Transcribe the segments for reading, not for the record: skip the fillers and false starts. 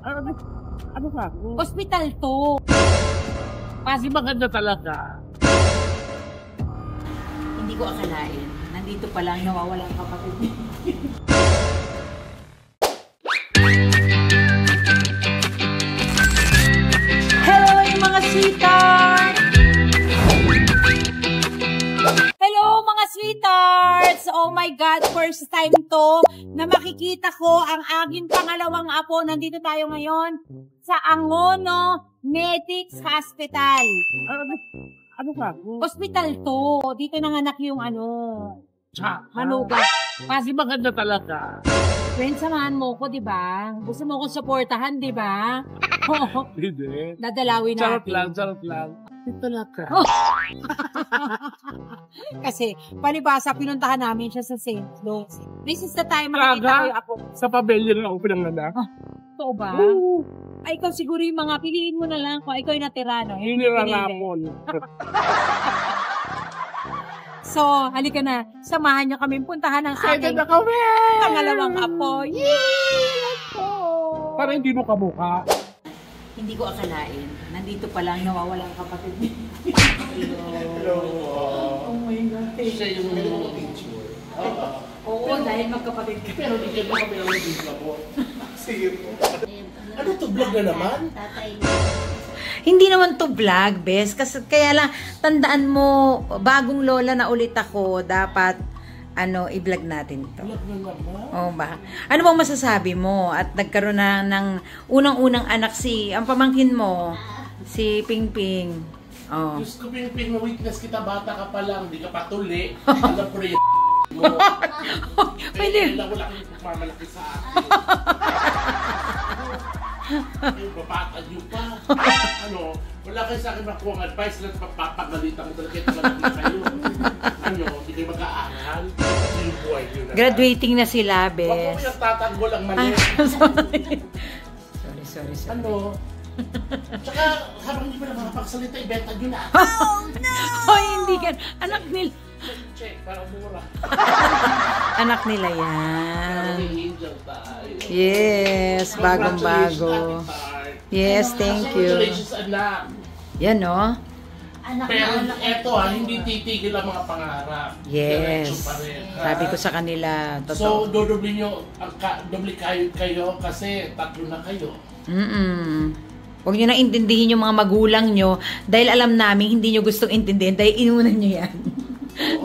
Ano ka? Hospital to. Kasi maganda talaga. Hindi ko akalain. Nandito pa lang nawawalang kapatid niya. Hello mga sweetheart! Hello mga sweethearts! Oh my God, first time to na makikita ko ang aking pangalawang apo. Nandito tayo ngayon sa Angono Medics Hospital. Ano ka? Hospital to. Dito nanganak yung manugat. Kasi maganda talaga. Friend, samahan mo ko, di ba? Gusto mo kong supportahan, di ba? Hindi. Dadalawin natin. Charot lang. Ito talaga. Kasi, palibasa, pinuntahan namin siya sa St. Louis. This is the time makikita ko yung apo. Sa pavilion ako pinanganak. Totoo ba? Oo. Ay, ikaw siguro yung mga piliin mo na lang kung ikaw yung natira, no? Hinirangapon. So, halika na. Samahan niyo kami puntahan ng aking na kami! pangalawang apo. Yay! Para hindi mo kamuka. Hindi ko akalain. Nandito pa lang nawawalang kapatid niya. Hello. Oh my God. Siya yung picture. Oo, dahil magkapatid ka. Pero hindi ka kami ang naging po. Sige po. Ano to, vlog na naman? Hindi naman to vlog, bes. Kasi kaya lang, tandaan mo, bagong lola na ulit ako, dapat, i-vlog natin to. Vlog na naman? Oo ba? Ano bang masasabi mo? At nagkaroon na ng unang-unang anak ang pamangkin mo, si Pingping. Oh. Diyos ko, Ping, na witness kita, bata ka pa lang, hindi ka patuli. Alam ko rin mo. Pwede. Wala kang pagmamalaki sa akin. Yung babata niyo pa. Wala kayo sa akin makuha ang advice na papagalitan ko talaga ito malaki kayo. Hindi kayo mag-aaral. Yung buhay niyo na. Graduating na sila, Wag bes. mo kayang tatanggol ang mali. Sorry. Tsaka habang hindi pa na makapagsalita, ibenta niyo na. Oh, no! Hoy, hindi ka. Anak nila. Check, para mura. Anak nila yan. Angel tayo. Yes, bagong-bago. Yes, thank you. Congratulations, anak. Yan, no? Pero eto hindi titigil ang mga pangarap. Yes. Diretso pa rin, Sabi ko sa kanila, So, totoo. dodoble nyo, doble kayo kasi tatlo na kayo. Huwag nyo na intindihin yung mga magulang nyo dahil alam namin hindi nyo gustong intindihin dahil inunan nyo yan.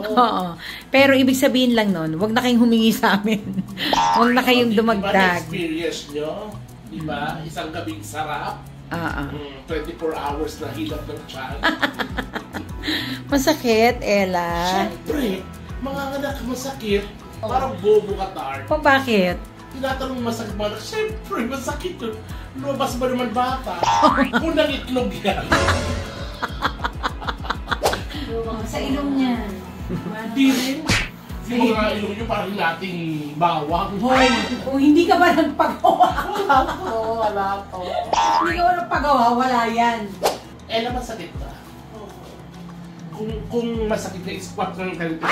Oo. Pero ibig sabihin lang nun, huwag na kayong humingi sa amin. Huwag na kayong dumagdag. Diba na-experience nyo? Diba? Isang gabing sarap. 24 hours na hilap ng tiyan. Masakit, Ella. Siyempre, mga anak masakit. Parang bobo ka, Tart. O bakit? Tinatanong masakit mga anak, siyempre masakit yun. Lumabas ba naman bata? Unang itlog yan. Sa ilong niya. Hindi rin. Yung mga ilong nyo parang nating bawang. Hoy, kung hindi ka ba nagpagawa? Wala to. Hindi ka ba nagpagawa? Wala yan. Ella, masakit ba? Kung masakit na squat ng ganito.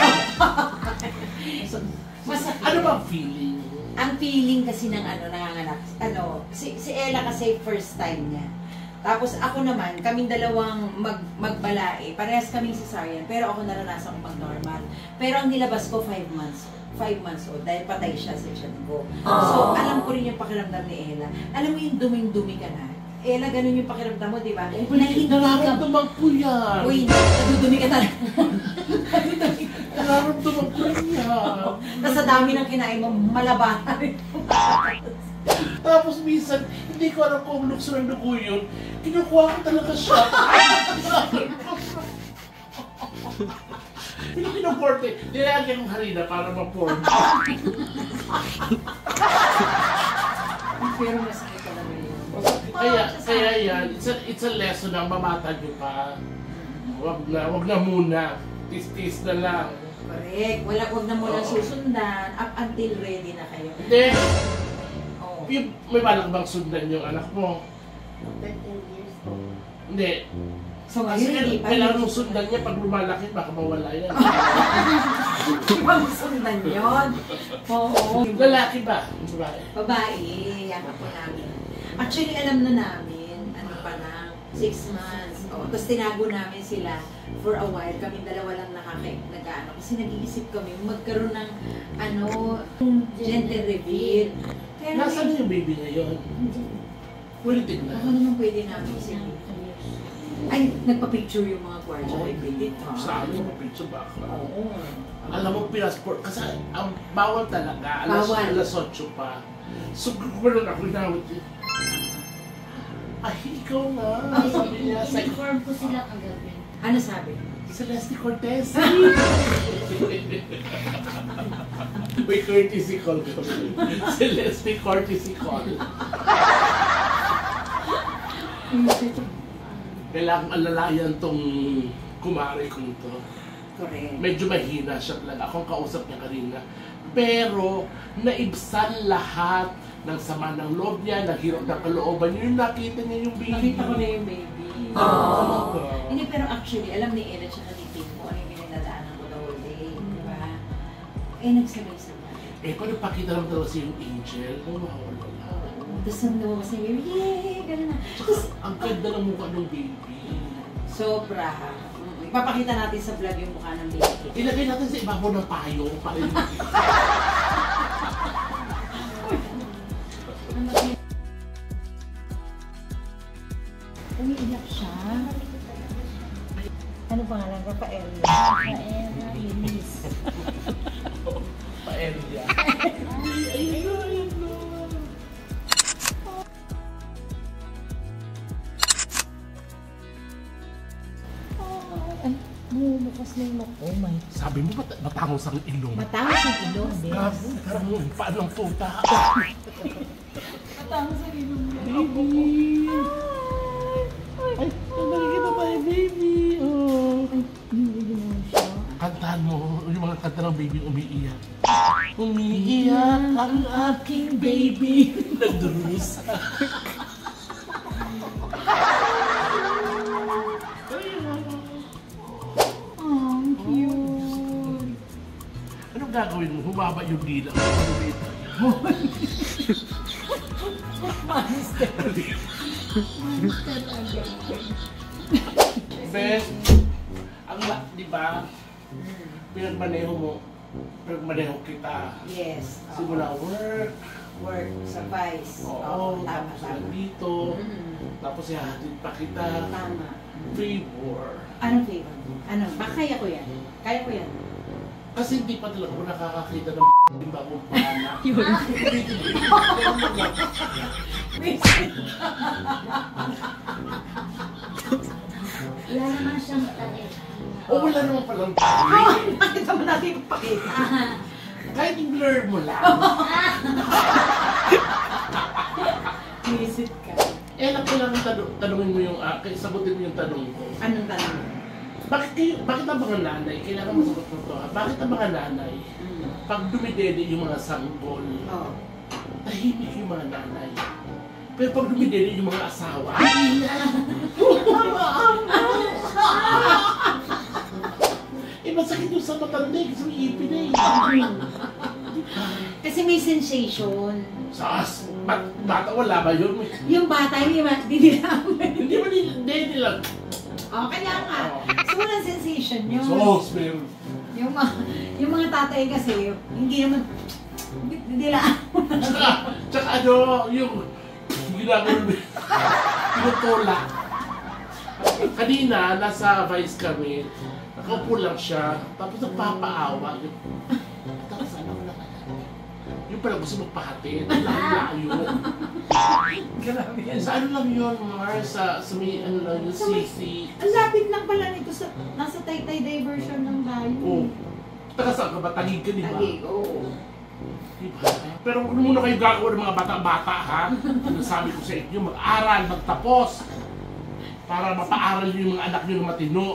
Masakit. Ano bang feeling? Ang feeling kasi ng nanganganak. Si Ella kasi first time niya. Tapos ako naman, kaming dalawang magbalae. Parehas kaming cesarean, pero ako naranasan ko pag-normal. Pero ang nilabas ko 5 months old dahil patay siya sa tiyan ko. So, alam ko rin yung pakiramdam ni Ella. Alam mo yung duming-dumi ka na. Ella, ganun yung pakiramdam mo, di ba? Nararamdaman ko yan. Uy, nadudumi ka talaga. Nararamdaman ko yan. Tapos sa dami ng kinain mo, malabata rin. Tapos minsan, hindi ko alam kung lukso ng dugo yun. Kinukuha ko talaga siya. Pinuporte. Nilagyan kong harina para ma-porte. Pero masakit talaga yun. Kaya yan, it's a lesson na mamatag nyo pa. Wag na muna. Tis-tis na lang. Correct. Wag na mo lang susundan up until ready na kayo. Hindi. May balak bang sundan yung anak mo? 10 years old. Hindi. So Kasi ngayon, hindi pa kailangan mong sundan niya pag lumalaki, baka mawala yan. Ibang sundan yun. Oo. Lalaki ba? Babae? Babae, yan ako namin. Actually, alam na namin, ano pa lang, 6 months. Tapos tinago namin sila for a while. Kami dalawa lang nag-ano. Kasi nag-iisip kami, magkaroon ng, gender reveal. Kaya Nasaan na yung baby ngayon? Pwede tignan. Ako naman pwede namin isipin. Ay, nagpa-picture yung mga kwarto kay Bidit. Sa amin, mapicture ba ako? Oo. Alam mo, pinasport. Kasi ang bawal talaga. Bawal. Alas 8 pa. So, gano'n ako inawit eh. Ay, ikaw nga. Sabi niya, Inform ko sila kagabi. Ano sabi? Celeste Cortez. May courtesy call ko. Celeste courtesy call. Kailangang alalayan tong kumare kong to. Correct. Medyo mahina siya talaga. Akong kausap niya kanina. Pero, naibsan lahat ng sama ng loob niya, naghirap ng kalooban niya. Yung nakita niya yung baby. Nakita ko na yung baby. Oh. Hindi, pero actually, alam ni Ella at ni Tim kung ano yung pinagdadaanan ko the whole day. Diba? Nagsabay-sabay. Paano pakita naman talaga siya yung angel? Mawawala na. Tapos nung lumabas na yung baby, yay! Gano'n na. Tsaka, ang ganda ng mukha ng baby. Sobra. Ipapakita natin sa vlog yung mukha ng baby. Ilagay natin sa ibabaw ng payo para yung Umiiyak siya. Ano pangalan? Rafael. Kaera, Linis. paelya. Bumubukas na yung mukha. Oh my. Sabi mo, matangos ang ilong. Matangos ang ilong, Gago, parang yung paan ng puta. Matangos ang ilong. Baby! Ay, nabalik kita ba baby? Oh. Kantahan mo, yung mga kanta ng baby umiiyak. Umiiyak ang aking baby. Nagdurusa. Anong gagawin mo? Humaba yung dila. Monster. Best, ang di ba? Pinagmaneho mo. Pinagmaneho kita. Yes. Simula work. Work sa Vice. Oo, Tama, tapos tama. dito. Tapos ihatid pa kita. Tama. Favor. Anong flavor? Ano? Kaya ko yan. Kaya ko yan. Kasi hindi pa talaga ako nakakakita ng bagong panganak. Yun. Wala naman siyang talit. O wala naman palang tayo. Bakit naman natin ipakita? Kahit i-blur mo lang. Visit ka. Lang kailangan tanungin mo yung, sagutin mo yung tanong ko. Anong tanong? Bakit ang mga nanay, kailangan masagot mo to ha? Bakit ang mga nanay, pag dumidede yung mga sanggol, Oo. tahimik yung mga nanay. Pero pag dumidede yung mga asawa, masakit yung sa matanda kasi may ipin eh. Kasi may sensation. Sas, bata wala ba yun? Yung bata, hindi nila. Hindi ba nila? Oh, kaya nga. So, walang sensation yun. Sos, meron. Yung mga tatay kasi, hindi naman, hindi nila. Tsaka ano, yung ginagawa tinutulak. Kanina, nasa Vice kami, nakaupo lang siya, tapos nagpapaawa. Tapos ano lang, yung pala gusto magpahatid, layo. Grabe yan. Sa ano lang yun, Mars, sa may ano lang yung CC. Ang lapit lang pala nito sa, nasa Taytay Diversion ng bayo. Oh. Taga saan ka ba? Tagig ka, di ba? Tagig, oo. Diba? Pero kung muna kayo gagawa ng mga bata-bata, ha? Ano sabi ko sa inyo, mag-aral, magtapos. Para mapaaral nyo yung mga anak nyo na matino.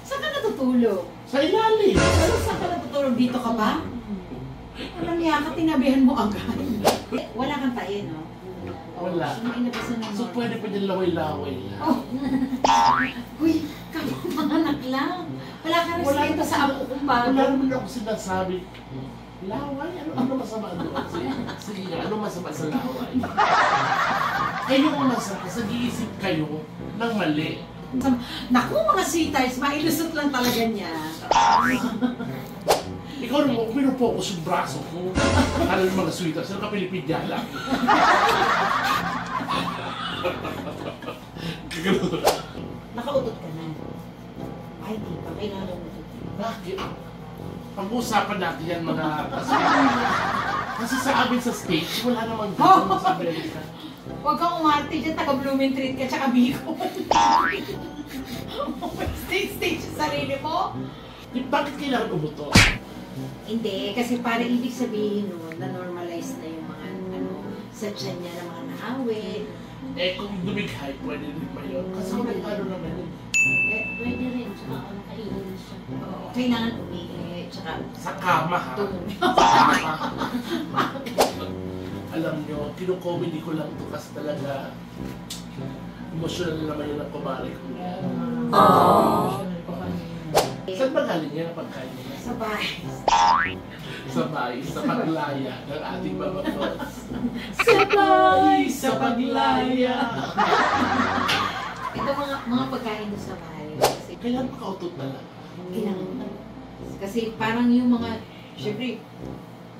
Saan ka natutulog? Sa ilalim. Pero saan ka natutulog? Dito ka ba? Walang yaka, tinabihan mo agad. Wala kang tayo, no? Wala. So, may inabasan ng So pwede pa dyan laway-laway lang. Oh. Uy, kapag lang. Wala ka respeto sa ako kung Wala bago. naman ako sinasabi. Laway? Ano masama doon? Sige nga, ano masama sa laway? Kayo ang masakit, nag-iisip kayo ng mali. Naku, mga sweethearts, mailusot lang talaga niya. Ikaw naman, kung pinupokus yung braso ko, akala ng mga sweethearts, sino ka Pilipidya lang? Nakautot ka na. Ay, di pa. Kailangan mo ito. Bakit? Pag-uusapan natin yan mga kasi sa amin sa stage, wala namang gano'n sa Amerika. Huwag kang umarte dyan, taga Blooming Treat ka, tsaka Bicol. Stage sa sarili mo. Bakit kailangan umuto? Hindi, kasi para ibig sabihin nun, na-normalize na yung mga, sa tiyan niya na mga naawit. Eh, kung dumighay, pwede rin ba yun? Kasi kung nag-ano naman yun. Pwede rin, tsaka nakainin siya. Oo, kailangan umihi, tsaka Sa kama, ha? tumumi. Sa kama. Alam nyo, kinukomedy ko lang to kasi talaga emotional naman yun ang kumari ko yan. Saan ba galing yan ang pagkain niya? Sa bahay. Sabay, sa paglaya ng ating mga thoughts. Sabay sa paglaya. Ito mga pagkain doon sa bahay. Kasi Kailan makautot na lang? kailangan. Kasi parang yung mga, syempre,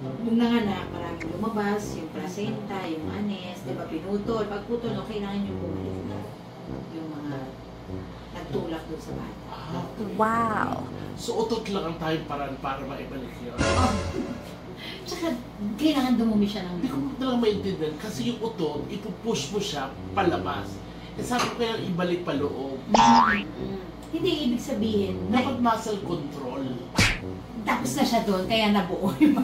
nung nanganak, maraming lumabas, yung placenta, yung anes, di ba, pinutol. Pag putol, no, kailangan yung bumalik na yung mga nagtulak doon sa bata. Ah, Wow! so utot lang ang tayong paraan para maibalik yun. Tsaka, kailangan dumumi siya ng Hindi ko talaga maintindihan kasi yung utot, ipupush mo siya palabas. Eh sabi ko kaya ibalik pa loob. Hindi, ibig sabihin, na, Dapat muscle control. tapos na siya doon, kaya nabuo yung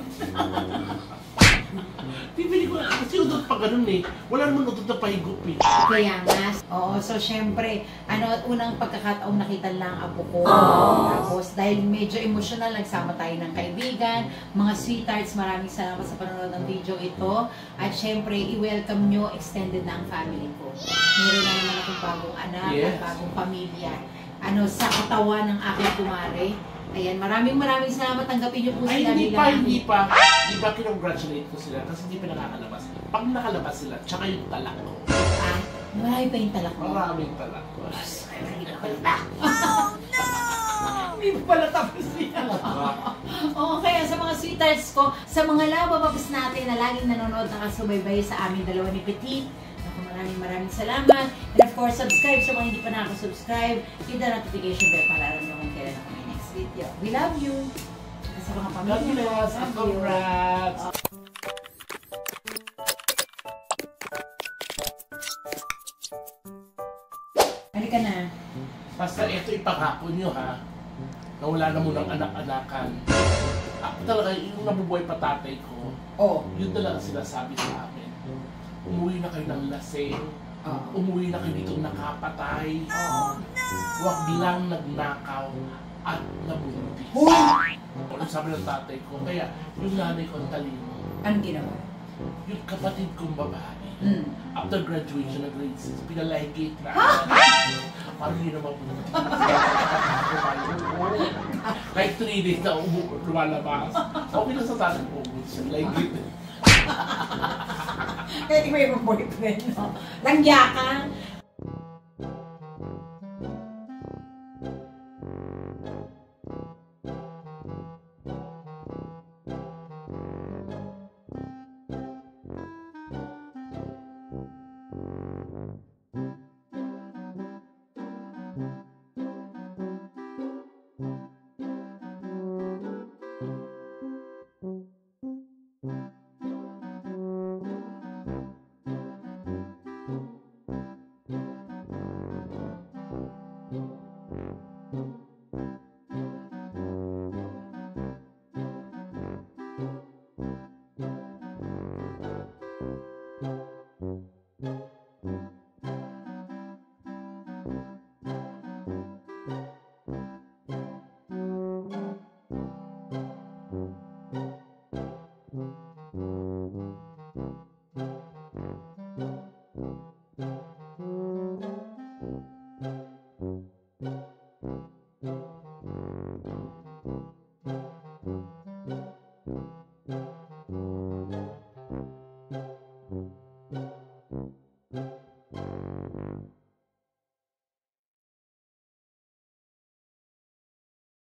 Bibili ko kasi utot pa ganun eh. Wala naman utot na pahigop eh. Kaya nga. Oo, so syempre, unang pagkakataong nakita lang ang apo ko. Tapos, dahil medyo emotional, nagsama tayo ng kaibigan, mga sweethearts, maraming salamat sa panonood ng video ito. At syempre, i-welcome nyo, extended na ang family ko. Meron na naman akong bagong anak, Yes. bagong pamilya. Sa katawan ng aking kumare. Ayan, maraming salamat. Tanggapin niyo po Ay, sila hindi bilang pa, aking- hindi pa. Hindi pa kinongratulate ko sila kasi hindi pa nakakalabas. Pag nakalabas sila, tsaka yung talak ko. Ah, marami pa yung talak mo. Maraming talak ko. Hindi pa pala tapos yan. Oo, kaya sa mga sweethearts ko, sa mga love-bababs natin na laging nanonood, nakasubaybay sa aming dalawa ni Petit, ako maraming salamat. And of course, subscribe sa mga hindi pa nakaka-subscribe. Hit the notification bell para alam nyo kung kailan ako may next video. We love you! At sa mga God pamilya, bless. love you. Congrats. Halika na. Basta ito ipangako nyo ha, na wala na munang anak-anakan. Ako talaga, yung nabubuhay pa tatay ko, Oh. yun talaga sinasabi sa amin. Umuwi na kayo ng lasing, umuwi na kayo dito nakapatay, huwag lang nagnakaw at nabuntis. Ano sabi ng tatay ko, kaya yung nanay ko ang talino, Anong ginawa? yung kapatid kong babae, Mm. after graduation ng grade 6, pinalahigit na. Parang hindi naman po. Kahit 3 days na lumalabas. Okay lang sa tatay ko. Like it. Kaya di mo yung boyfriend, no? Langya ka. Thank you.